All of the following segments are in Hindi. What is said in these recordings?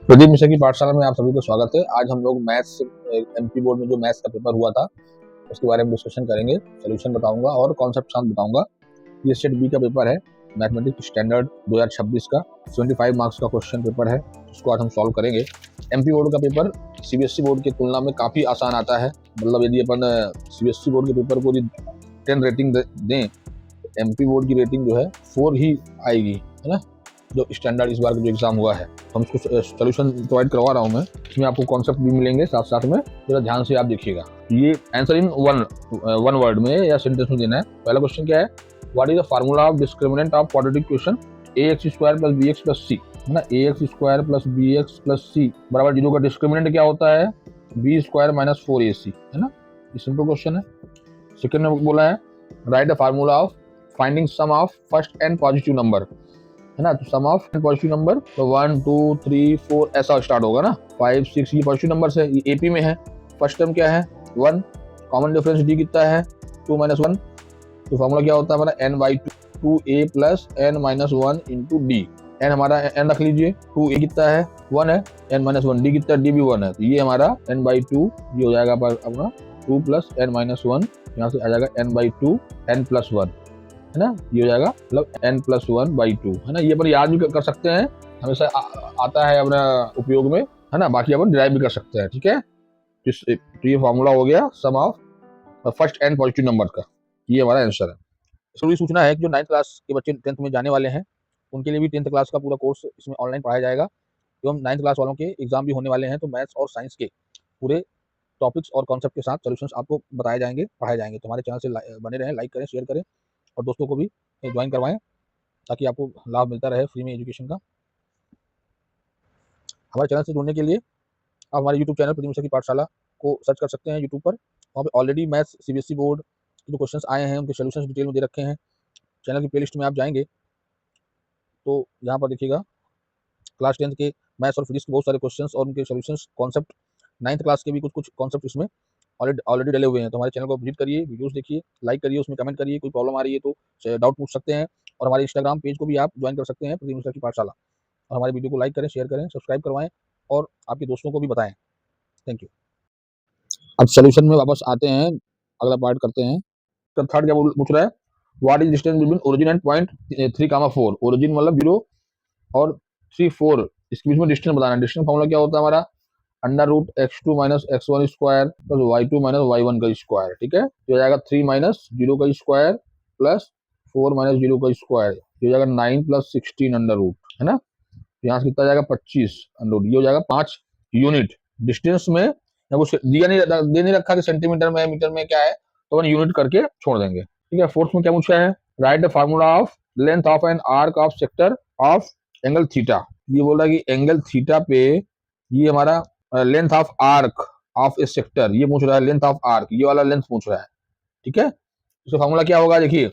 प्रदीप मिश्रा की पाठशाला में आप सभी को स्वागत है। आज हम लोग मैथ्स एमपी बोर्ड में जो मैथ्स का पेपर हुआ था उसके बारे में डिस्कशन करेंगे। सोल्यूशन बताऊंगा और कॉन्सेप्ट शांत बताऊंगा। ये सेट बी का पेपर है, मैथमेटिक्स स्टैंडर्ड 2026 का 75 मार्क्स का क्वेश्चन पेपर है। उसको आज हम सॉल्व करेंगे। एमपी बोर्ड का पेपर सीबीएसई बोर्ड की तुलना में काफ़ी आसान आता है। मतलब यदि अपन सीबीएसई बोर्ड के पेपर को 10 रेटिंग दें, एमपी बोर्ड की रेटिंग जो है 4 ही आएगी, है ना, जो स्टैंडर्ड इस बार का जो एग्जाम हुआ है। हम उसको सोल्यूशन प्रोवाइड करवा रहा हूँ मैं। इसमें आपको कॉन्सेप्ट भी मिलेंगे साथ साथ में, जरा ध्यान से आप देखिएगा। ये आंसर इन वन वर्ड में या सेंटेंस में देना है। पहला क्वेश्चन क्या है, what is the formula of discriminant of quadratic equation ax square plus bx plus c, है ना। ax square plus bx plus c बराबर 0 का डिस्क्रिमिनेंट क्या होता है, b स्क्वायर माइनस 4ac, है ना। ये सिंपल क्वेश्चन है। सेकंड में बोला है, right the formula of finding sum of first and positive number, है ना। तो सम ऑफ पॉजिटिव नंबर तो 1 2 3 4 ऐसा स्टार्ट होगा ना। 5 6 ये पॉजिटिव नंबर है, ये एपी में है। फर्स्ट टर्म क्या है 1, कॉमन डिफरेंस डी कितना है 2 माइनस 1। तो फॉर्मूला क्या होता है हमारा n/2 2a plus n-1 into डी। एन हमारा n रख लीजिए, 2a कितना है 1 है, n-1 डी कितना डी भी 1 है। तो ये हमारा n/2 ये हो जाएगा अपना 2 प्लस n-1, यहाँ से आ जाएगा n/2 n+1, है ना। ये हो जाएगा मतलब n+1/2, है ना। ये अपन याद भी कर सकते हैं, हमेशा आता है अपना उपयोग में, है ना। बाकी अपन डिराइव भी कर सकते हैं, ठीक है। तो ये फॉर्मूला हो गया sum of first and positive number का। ये हमारा आंसर है। इसको भी सूचना है कि जो 9th क्लास के बच्चे 10th में जाने वाले हैं उनके लिए भी 10th क्लास का पूरा कोर्स इसमें ऑनलाइन पढ़ाया जाएगा। एवं 9th क्लास वालों के एग्जाम भी होने वाले हैं, तो मैथ्स और साइंस के पूरे टॉपिक्स और कॉन्सेप्ट के साथ सोल्यूशंस आपको बताए जाएंगे, पढ़ाए जाएंगे। तो हमारे चैनल से बने रहें, लाइक करें, शेयर करें और दोस्तों को भी ज्वाइन करवाएं ताकि आपको लाभ मिलता रहे फ्री में एजुकेशन का। हमारे चैनल से जुड़ने के लिए आप हमारे यूट्यूब चैनल प्रदीप मिश्रा की पाठशाला को सर्च कर सकते हैं यूट्यूब पर। वहाँ पे ऑलरेडी मैथ्स सीबीएसई बोर्ड के जो क्वेश्चंस आए हैं उनके सोल्यूशंस डिटेल में दे रखे हैं। चैनल की प्लेलिस्ट में आप जाएंगे तो यहाँ पर देखिएगा क्लास 10th के मैथ्स और फिजिक्स के बहुत सारे क्वेश्चंस और उनके सोल्यूशंस, कॉन्सेप्ट 9th क्लास के भी कुछ कॉन्सेप्ट इसमें ऑलरेडी डले हुए हैं। तो हमारे चैनल को विजिट करिए, वीडियोस देखिए, लाइक करिए, उसमें कमेंट करिए, कोई प्रॉब्लम आ रही है तो डाउट पूछ सकते हैं। और हमारे इंस्टाग्राम पेज को भी आप ज्वाइन कर सकते हैं, प्रदीप मिश्रा की पाठशाला। और हमारे वीडियो को लाइक करें, शेयर करें, सब्सक्राइब करवाएं और आपके दोस्तों को भी बताएं। Thank you. अब सोल्यूशन में वापस आते हैं, अगला पार्ट करते हैं। तो थर्ड क्या पूछ रहा है, what is distance between origin and point 3, 4। Origin मतलब 0 और 3 4 इसके बीच में डिस्टेंस बताना है। डिस्टेंस फॉर्मूला क्या होता है हमारा, √x2 minus x1 square plus y2 minus y1 का स्क्वायर, ठीक है। ये हो जाएगा 3 माइनस 0 का स्क्वायर प्लस 4 माइनस 0 का स्क्वायर, ये हो जाएगा 9 प्लस 16 √, है ना। यहाँ से कितना जाएगा 25 √, ये हो जाएगा 5 यूनिट। डिस्टेंस में कुछ दिया नहीं, दे नहीं रखा कि सेंटीमीटर में मीटर में क्या है, तो अपन यूनिट करके छोड़ देंगे, ठीक है। फोर्थ में क्या पूछा है, right the formula of length of an arc of sector of angle theta. ये बोल रहा है कि एंगल थीटा पे ये हमारा length of arc of A sector, ये पूछ रहा है लेंथ ऑफ आर्क, ये वाला लेंथ पूछ रहा है, ठीक है। इसका फार्मूला क्या होगा, देखिए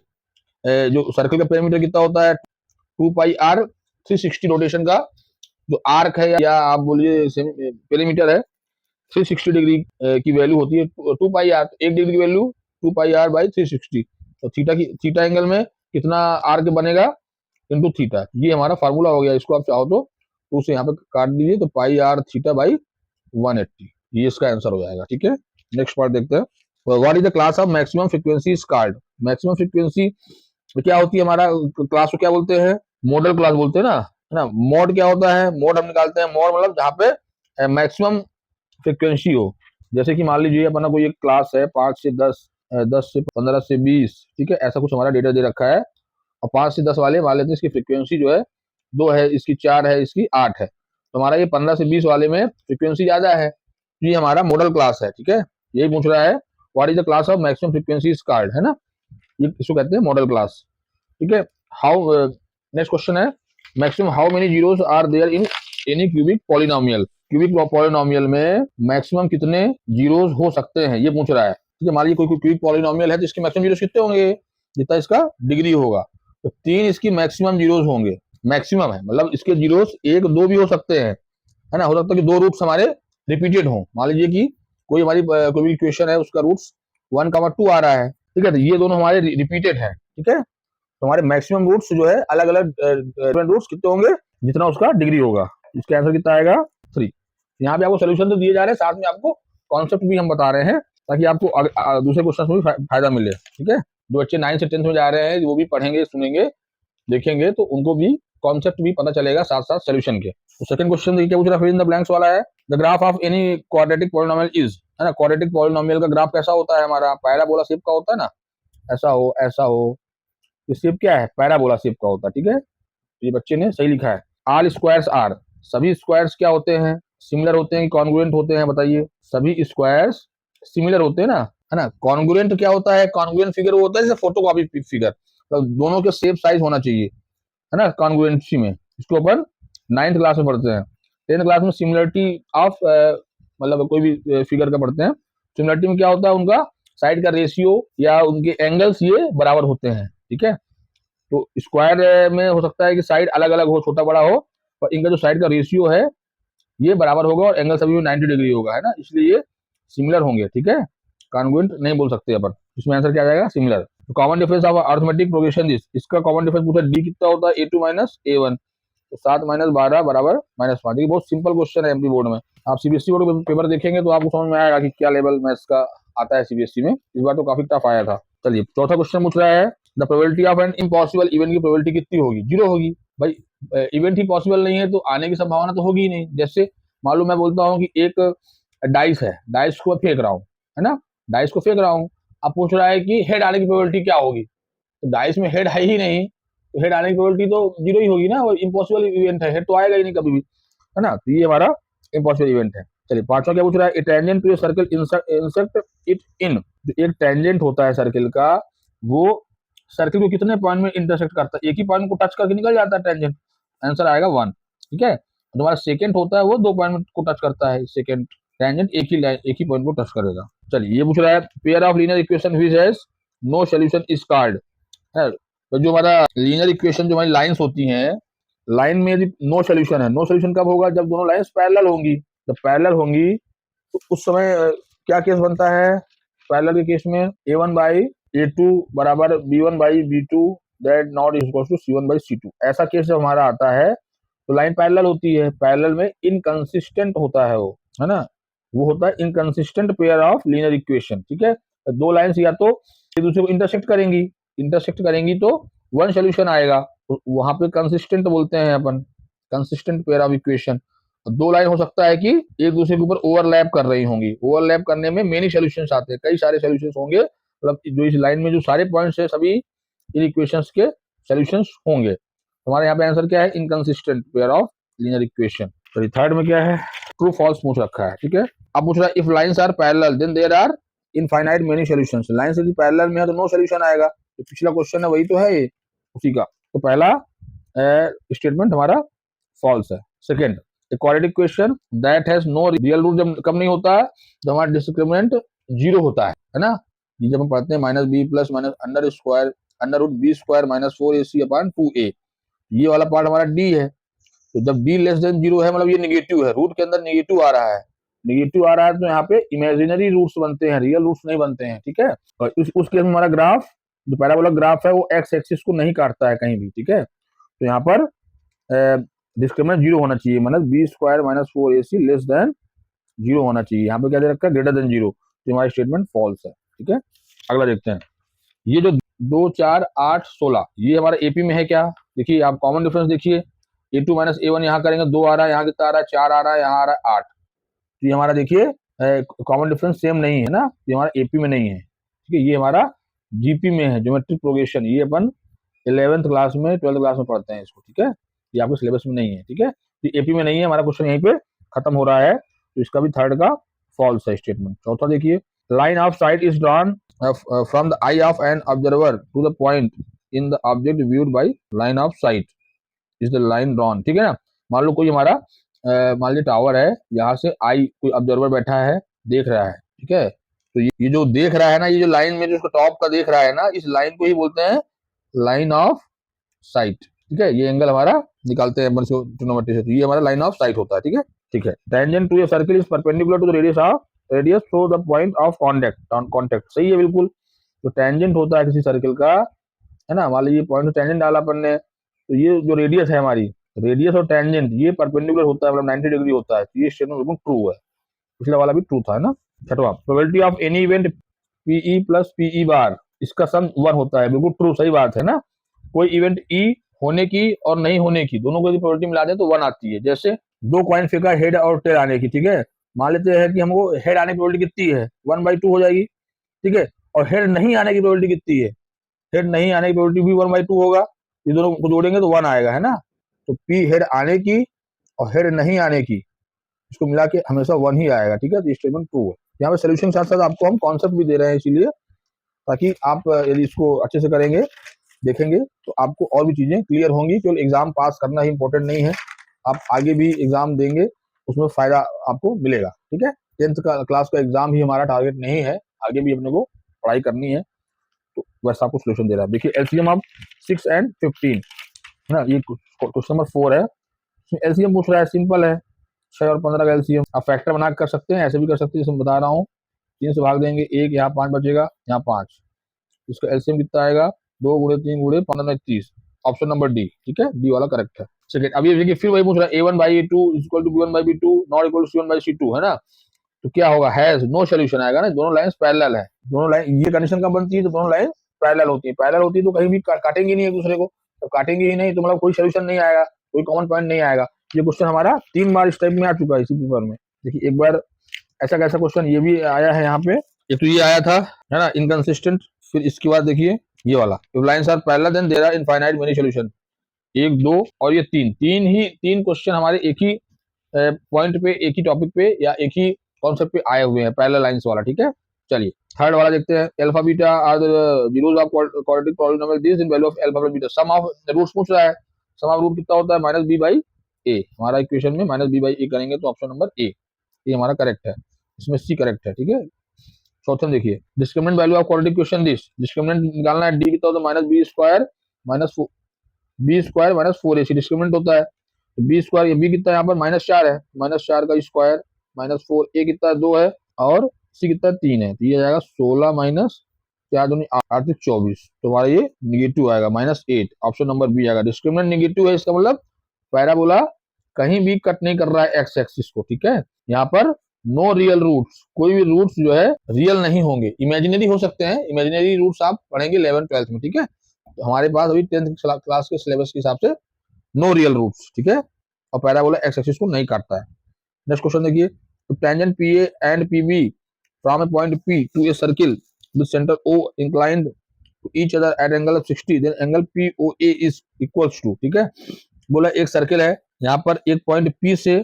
जो सर्कल का पेरीमीटर कितना होता है 2πr 360 रोटेशन का जो आर्क है या आप बोलिए पेरीमीटर है 360 डिग्री की वैल्यू होती है 2πr, 1 डिग्री की वैल्यू 2πr/360। तो थीटा एंगल में कितना आर्क बनेगा इंटू थीटा, ये हमारा फार्मूला हो गया। इसको आप चाहो तो उसे यहाँ पे काट दीजिए, तो πr θ/180, ये इसका आंसर हो जाएगा, ठीक है। नेक्स्ट पार्ट देखते हैं, what is the class of maximum frequency is called. Maximum frequency क्या होती है, हमारा क्लास को क्या बोलते हैं, मॉडल क्लास बोलते हैं ना, है ना। मोड क्या होता है, मोड हम निकालते हैं, मोड मतलब जहाँ पे मैक्सिमम फ्रीक्वेंसी हो। जैसे कि मान लीजिए अपना कोई एक क्लास है 5 से 10, 10 से 15 से 20, ठीक है, ऐसा कुछ हमारा डेटा दे रखा है। और 5 से 10 वाले मान लेते हैं इसकी फ्रीक्वेंसी जो है 2 है, इसकी 4 है, इसकी 8 है। तो हमारा ये 15 से 20 वाले में फ्रीक्वेंसी ज्यादा है, तो ये हमारा मॉडल क्लास है, ठीक है। यही पूछ रहा है what is the class of maximum frequency is called, है ना। ये इसको कहते हैं मॉडल क्लास, ठीक है। हाउ नेक्स्ट क्वेश्चन है, maximum how many zeros are there in any cubic polynomial. Cubic polynomial में मैक्सिमम कितने जीरोस हो सकते हैं, ये पूछ रहा है, ठीक है। मान लीजिए कोई क्यूबिक पॉलिनोमियल है तो इसके मैक्सिमम जीरोस कितने होंगे, जितना इसका डिग्री होगा, तो 3 इसकी मैक्सिमम जीरोस होंगे। मैक्सिमम है मतलब इसके जीरोस 1 2 भी हो सकते हैं, है ना। हो सकता है कि 2 रूट्स हमारे रिपीटेड हों। मान लीजिए कि कोई हमारी कोई भी इक्वेशन है उसका रूट्स 1, 2 आ रहा है, ठीक है, तो ये दोनों हमारे रिपीटेड है, ठीक है। तो हमारे मैक्सिमम रूट्स जो है अलग अलग रूट्स कितने होंगे जितना उसका डिग्री होगा। इसका आंसर कितना आएगा 3। यहाँ पे आपको सोल्यूशन तो दिए जा रहे हैं, साथ में आपको कॉन्सेप्ट भी हम बता रहे हैं ताकि आपको दूसरे क्वेश्चन में भी फायदा मिले। ठीक है, जो बच्चे 9 से 10th में जा रहे हैं वो भी पढ़ेंगे, सुनेंगे, देखेंगे तो उनको भी कॉन्सेप्ट भी पता चलेगा साथ साथ सोल्यूशन के। तो सेकंड क्वेश्चन देखिए क्या पूछ रहा है, फिल इन द ब्लैंक्स वाला है। The graph of any quadratic polynomial is, है ना, क्वाड्रेटिक पॉलिनोमियल का ग्राफ कैसा होता है हमारा, पैराबोला शेप का होता है ना, ऐसा हो ऐसा हो, ये शेप क्या है, पैराबोला शेप का होता है। ठीक है, ये बच्चे ने सही लिखा है। ऑल स्क्वायर्स आर, सभी स्क्वायर्स क्या होते हैं, सिमिलर होते हैं कि कॉन्ग्रुएंट होते हैं, बताइए। सभी स्क्वायर्स सिमिलर होते हैं ना, है ना। कॉन्ग्रुएंट क्या होता है, कॉन्ग्रुएंट फिगर वो होता है जैसे फोटोकॉपी फिगर, तो दोनों के सेम साइज होना चाहिए, है ना, कॉन्ग्रुएंसी में। इसको अपन 9th क्लास में पढ़ते हैं। 10th क्लास में सिमिलरिटी ऑफ मतलब कोई भी फिगर का पढ़ते हैं। सिमिलरिटी में क्या होता है, उनका साइड का रेशियो या उनके एंगल्स ये बराबर होते हैं। ठीक है, तो स्क्वायर में हो सकता है कि साइड अलग अलग हो, छोटा बड़ा हो, पर इनका जो साइड का रेशियो है ये बराबर होगा और एंगल सभी में 90 डिग्री होगा, है ना, इसलिए ये सिमिलर होंगे। ठीक है, कॉन्ग्रुएंट नहीं बोल सकते अपन, इसमें आंसर क्या आ जाएगा, सिमिलर। तो common difference of arithmetic progression this, इसका कॉमन डिफरेंस पूछा डी कितना होता है, a2 माइनस a1, तो 7 माइनस 12 बराबर -5। ये बहुत सिंपल क्वेश्चन है एमपी बोर्ड में। आप सीबीएसई बोर्ड पेपर देखेंगे तो आपको समझ में आएगा कि क्या लेवल मैथ्स का आता है सीबीएसई में। इस बार तो काफी टफ आया था। चलिए चौथा क्वेश्चन पूछ रहा है, the probability of an impossible event की प्रोबेबिलिटी कितनी होगी, 0 होगी भाई। इवेंट ही पॉसिबल नहीं है तो आने की संभावना तो होगी ही नहीं। जैसे मालूम मैं बोलता हूँ कि एक डाइस है, डाइस को फेंक रहा हूँ, है ना, डाइस को फेंक रहा हूँ। अब पूछ रहा है कि हेड आने की प्रोबेबिलिटी क्या होगी, तो डाइस में हेड है ही नहीं, तो हेड आने की प्रोबेबिलिटी तो 0 ही होगी ना, वो इम्पॉसिबल इवेंट है, हेड तो आएगा ही नहीं कभी भी, है ना। तो ये हमारा इम्पॉसिबल इवेंट है। चलिए पांचवा क्या पूछ रहा है, a tangent to a circle insert it in, एक टेंजेंट होता है सर्कल का, वो सर्कल को कितने पॉइंट में इंटरसेक्ट करता है, एक ही पॉइंट को टच करके निकल जाता है टेंजेंट, आंसर आएगा 1। ठीक है, तुम्हारा सेकेंड होता है वो 2 पॉइंट को टच करता है, सेकेंड टेंजेंट एक ही पॉइंट को टच करेगा। चलिए ये पूछ रहा है, pair of linear equation which has no solution is called, है, तो जो हमारा लीनियर इक्वेशन जो हमारी लाइंस होती हैं, लाइन में यदि नो सॉल्यूशन है, नो सॉल्यूशन कब होगा, जब दोनों लाइंस पैरेलल होंगी। जब पैरेलल होंगी तो उस समय क्या केस बनता है, पैरेलल के केस में a1 बाई a2 बराबर b1 by b2 that not is equal to c1 by c2, ऐसा केस जब हमारा आता है तो लाइन पैरेलल होती है, पैरेलल में इनकंसिस्टेंट होता है वो, है ना, वो होता है inconsistent pair of linear equation. ठीक है, दो लाइंस या तो एक दूसरे को इंटरसेक्ट करेंगी तो वन सोल्यूशन आएगा, तो वहां पे कंसिस्टेंट बोलते हैं अपन, कंसिस्टेंट पेयर ऑफ इक्वेशन। दो लाइन हो सकता है कि एक दूसरे के ऊपर ओवरलैप कर रही होंगी, ओवरलैप करने में मेनी सोल्यूशंस आते हैं, कई सारे सोल्यूशंस होंगे, मतलब जो इस लाइन में जो सारे पॉइंट्स है सभी इन इक्वेशंस के सोल्यूशंस होंगे। हमारे यहाँ पे आंसर क्या है, inconsistent pair of linear equation. तो थर्ड में क्या है, ट्रू फॉल्स पूछ रखा है। ठीक है, अब पूछ रहा है if lines are parallel then there are infinite many solutions, line यदि पैरेलल में है तो नो सॉल्यूशन आएगा, तो पिछला क्वेश्चन है वही तो है ये उसी का, तो पहला स्टेटमेंट हमारा फॉल्स है। Second, a quadratic equation that has no real root जब कम नहीं होता है तो हमारा डिस्क्रिमिनेंट 0 होता है ना, ये जब हम पढ़ते हैं minus b plus minus under root b square minus 4ac upon 2a, ये वाला पार्ट हमारा डी है। तो जब डी लेस देन 0 है मतलब ये निगेटिव है, रूट के अंदर निगेटिव आ रहा है, निगेटिव आ रहा है तो यहाँ पे इमेजिनरी रूट्स बनते हैं, रियल रूट्स नहीं बनते हैं। ठीक है, और उस केस में हमारा ग्राफ जो पैराबोला ग्राफ है वो एक्स एक्सिस को नहीं काटता है कहीं भी। ठीक है, तो यहाँ पर डिस्क्रिमिनेंट 0 होना चाहिए, मतलब b square minus 4ac less than 0 होना चाहिए। यहाँ पे क्या दे रखा है, ग्रेटर देन 0, तो हमारा स्टेटमेंट फॉल्स है। ठीक है, अगला देखते हैं, ये जो 2 4 8 16 ये हमारा एपी में है क्या, देखिए आप कॉमन डिफरेंस देखिए, a2 माइनस a1 यहाँ करेंगे 2 आ रहा है, यहाँ कितना आ रहा है 4 आ रहा है, यहाँ आ रहा है 8, तो ये हमारा देखिए कॉमन डिफरेंस सेम नहीं है ना, ये हमारा एपी में नहीं है। ठीक है, ये हमारा जीपी में है, ज्योमेट्रिक प्रोग्रेशन, ये अपन 11th क्लास में 12th क्लास में पढ़ते हैं इसको। ठीक है, ये आपके सिलेबस में नहीं है। ठीक है, तो एपी में नहीं है, हमारा क्वेश्चन यहीं पे खत्म हो रहा है, तो इसका भी थर्ड का फॉल्स है स्टेटमेंट। चौथा देखिए, line of sight is drawn from the eye of an observer to the point in the object viewed by line of sight is the line drawn. ठीक है ना, मान लो कोई हमारा मान लीजिए टावर है, यहाँ से आई कोई ऑब्जर्वर बैठा है देख रहा है। ठीक है, तो ये जो देख रहा है ना, ये जो लाइन में जो उसका टॉप का देख रहा है ना, इस लाइन को ही बोलते हैं लाइन ऑफ साइट। ठीक है, ये एंगल हमारा निकालते हैं ट्रिग्नोमेट्री से, तो ये हमारा लाइन ऑफ साइट होता है। ठीक है, ठीक है, tangent to a circle is perpendicular to the radius through the point of contact, सही है बिल्कुल। तो टेंजेंट होता है किसी सर्कल का, है ना, मान लीजिए पॉइंट टेंजेंट डाला अपन ने, तो ये जो रेडियस है हमारी रेडियस और टेंजेंट ये परपेंडिकुलर होता है, मतलब 90 डिग्री होता है, तो ये स्टेटमेंट बिल्कुल ट्रू है। पिछला वाला भी ट्रू था, है ना। छठवां, probability of any event P E plus P E bar, इसका सम 1 होता है, बिल्कुल ट्रू, सही बात है ना। कोई इवेंट ई होने की और नहीं होने की दोनों को यदि प्रोबेबिलिटी मिला दे तो 1 आती है। जैसे दो कॉइन फेंका हेड और टेल आने की, ठीक है, मान लेते हैं कि हमको हेड आने की प्रोबेबिलिटी कितनी है, 1/2 हो जाएगी, ठीक है, और हेड नहीं आने की प्रोबेबिलिटी कितनी है, हेड नहीं आने की प्रोबेबिलिटी भी 1/2 होगा, ये दोनों को जोड़ेंगे तो 1 आएगा, है ना। तो पी हेड आने की और हेड नहीं आने की, इसको मिला के हमेशा 1 ही आएगा, ठीक है, तो स्टेटमेंट ट्रू है। यहाँ पे सोल्यूशन के साथ साथ आपको हम कॉन्सेप्ट भी दे रहे हैं, इसीलिए ताकि आप यदि इसको अच्छे से करेंगे, देखेंगे, तो आपको और भी चीजें क्लियर होंगी। केवल एग्जाम पास करना ही इंपॉर्टेंट नहीं है, आप आगे भी एग्जाम देंगे उसमें फायदा आपको मिलेगा, ठीक है। 10th का क्लास का एग्जाम ही हमारा टारगेट नहीं है, आगे भी अपने को पढ़ाई करनी है, तो वैसा आपको सोल्यूशन दे रहा है। देखिए एलसीएम ऑफ 6 and 15, है ना, ये क्वेश्चन नंबर 4 है, एलसीएम पूछ रहा है, सिंपल है, 6 और 15 का एलसीएम आप फैक्टर बना कर सकते हैं, ऐसे भी कर सकते हैं, जैसे मैं बता रहा हूँ, 3 से भाग देंगे, 1 यहाँ 5 बचेगा, यहाँ 5, इसका एलसीएम कितना आएगा, 2 गुणे 3 गुणे 15 30, ऑप्शन नंबर डी, ठीक है, डी वाला करेक्ट है। सेकंड, अब ये देखिए फिर वही पूछ रहा है, a1/a2 equal to b1/b2 not equal to c1/c2, है ना, तो क्या होगा, हैज नो सोल्यूशन आएगा ना, दोनों लाइंस पैरेलल है, दोनों लाइन, ये कंडीशन कब बनती है तो दोनों लाइन पैरेलल होती है, पैरेलल होती है तो कहीं भी काटेंगे नहीं एक दूसरे को, तो काटेंगे ही नहीं तो मतलब कोई सोल्यूशन नहीं आएगा, कोई कॉमन पॉइंट नहीं आएगा। ये क्वेश्चन हमारा 3 बार इस टाइप में आ चुका है इसी पेपर में। देखिए एक बार ऐसा कैसा क्वेश्चन ये भी आया है यहाँ पे, एक तो ये आया था, है ना, इनकंसिस्टेंट, फिर इसके बाद देखिए ये वाला, if lines are parallel then there are infinite many solution, 1 2 और ये 3 क्वेश्चन हमारे एक ही पॉइंट पे, एक ही टॉपिक पे या एक ही कॉन्सेप्ट पे आए हुए हैं, पैरेलल लाइंस वाला, ठीक है। चलिए थर्ड वाला देखते हैं, alpha beta are the zeros of quadratic polynomial this in value of alpha plus beta, sum of roots पूछ रहा है, सम ऑफ रूट कितना होता है -b/a, हमारा इक्वेशन में -b/a करेंगे तो ऑप्शन नंबर ए ये हमारा करेक्ट है, इसमें सी करेक्ट है, ठीक है। चौथे में देखिए discriminant value of quadratic equation this, discriminant निकालना है, डी कितना होता है -b² - 4ac, डिस्क्रिमिनेंट होता है, b², ये b कितना है यहाँ पर -4 है, -4 का स्क्वायर -4, a कितना है 2 है, और c कितना 3 है, तो ये जाएगा 16 माइनस 4 दूनी 8 24, तो हमारा ये निगेटिव आएगा -8, ऑप्शन नंबर बी आएगा। डिस्क्रिमिनेंट निगेटिव है, इसका मतलब पैराबोला कहीं भी कट नहीं कर रहा है एक्स एक्सिस को, ठीक है। यहाँ पर नो रियल रूट्स, कोई भी रूट्स जो है रियल नहीं होंगे, इमेजिनरी हो सकते हैं, इमेजिनरी रूट्स आप पढ़ेंगे 11th 12th में, ठीक है। तो हमारे पास अभी 10th क्लास के सिलेबस के हिसाब से नो रियल रूट्स, ठीक है, और पैराबोला एक्स एक्सिस को नहीं काटता है। नेक्स्ट क्वेश्चन देखिए, तो tangent P A and P B from a point P to a circle with centre O inclined to each other at angle of 60, then angle P O A is equals to, ठीक है। बोला एक सर्किल है, यहाँ पर एक पॉइंट पी से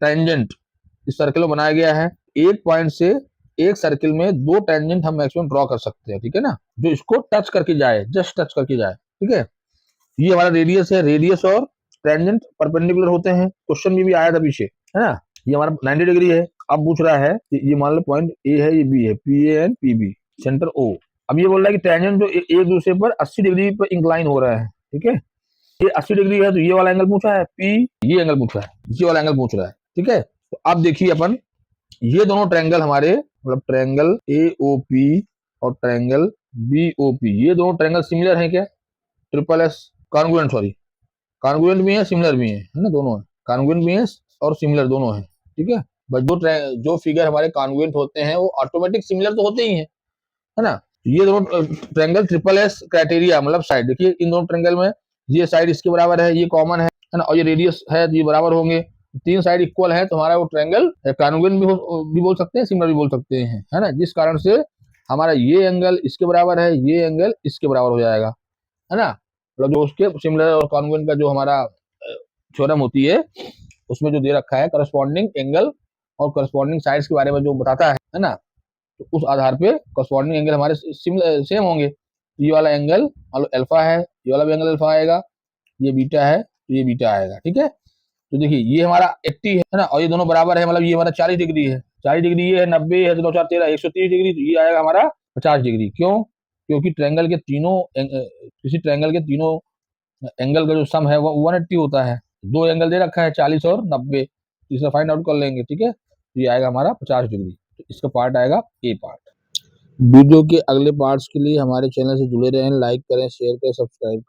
टेंजेंट इस सर्किल को बनाया गया है, एक पॉइंट से एक सर्किल में 2 टेंजेंट हम मैक्सिमम ड्रॉ कर सकते हैं, ठीक है ना, जो इसको टच करके जाए, जस्ट टच करके जाए, ठीक है। ये हमारा रेडियस है, रेडियस और टेंजेंट परपेंडिकुलर होते हैं, क्वेश्चन में भी आया था पीछे, है ना। ये हमारा 90 डिग्री है, अब पूछ रहा है कि ये मान लो पॉइंट ए है, ये बी है, P A and P B, centre O. अब ये बोल रहा है कि टेंजेंट जो एक दूसरे पर 80 डिग्री पर इंक्लाइन हो रहा है, ठीक है, ये 80 डिग्री है, तो ये वाला एंगल पूछा है पी, ये एंगल पूछा है, ये वाला एंगल पूछ रहा है, ठीक है। तो अब देखिए अपन, ये दोनों ट्रायंगल हमारे, मतलब ट्रायंगल ए ओ पी और ट्रायंगल बी ओ पी, ये दोनों ट्रायंगल सिमिलर हैं क्या, triple S congruent, sorry congruent भी है, सिमिलर भी है ना, दोनों है, कॉन्ग्रुएंट भी है और सिमिलर दोनों है, ठीक है। बस जो फिगर हमारे कॉन्ग्रुएंट होते हैं वो ऑटोमेटिक सिमिलर तो होते ही हैं, है ना। ये दोनों ट्रायंगल ट्रिपल एस क्राइटेरिया, मतलब साइड देखिए, इन दोनों ट्रायंगल में ये साइड इसके बराबर है, ये कॉमन है ना, और ये रेडियस है, ये बराबर होंगे, 3 साइड इक्वल है, तो हमारा वो ट्रायंगल कॉन्ग्रुएंट भी बोल सकते हैं, सिमिलर भी बोल सकते हैं, है ना, जिस कारण से हमारा ये एंगल इसके बराबर है, ये एंगल इसके बराबर हो जाएगा, है ना। मतलब जो उसके सिमिलर और कॉन्ग्रुएंट का जो हमारा थ्योरम होती है, उसमें जो दे रखा है करस्पॉन्डिंग एंगल और करस्पॉन्डिंग साइड्स के बारे में जो बताता है ना, तो उस आधार पे करस्पॉन्डिंग एंगल हमारे सेम होंगे। ये वाला एंगल मान लो अल्फा है, ये वाला भी एंगल अल्फा आएगा, ये बीटा है तो ये बीटा आएगा, ठीक है। तो देखिए ये हमारा 80 है ना, और ये दोनों बराबर है, मतलब ये हमारा 40 डिग्री है, 40 डिग्री ये है, 90 है, तो 2 4 13 130 डिग्री, तो ये आएगा हमारा 50 डिग्री। क्यों? क्योंकि ट्रायंगल के तीनों किसी ट्रायंगल के तीनों एंगल का जो सम है वो 180 होता है, 2 एंगल दे रखा है 40 और 90, इसे फाइंड आउट कर लेंगे, ठीक है। तो ये आएगा हमारा 50 डिग्री, तो इसका पार्ट आएगा ए पार्ट। वीडियो के अगले पार्ट्स के लिए हमारे चैनल से जुड़े रहें, लाइक करें, शेयर करें, सब्सक्राइब करें।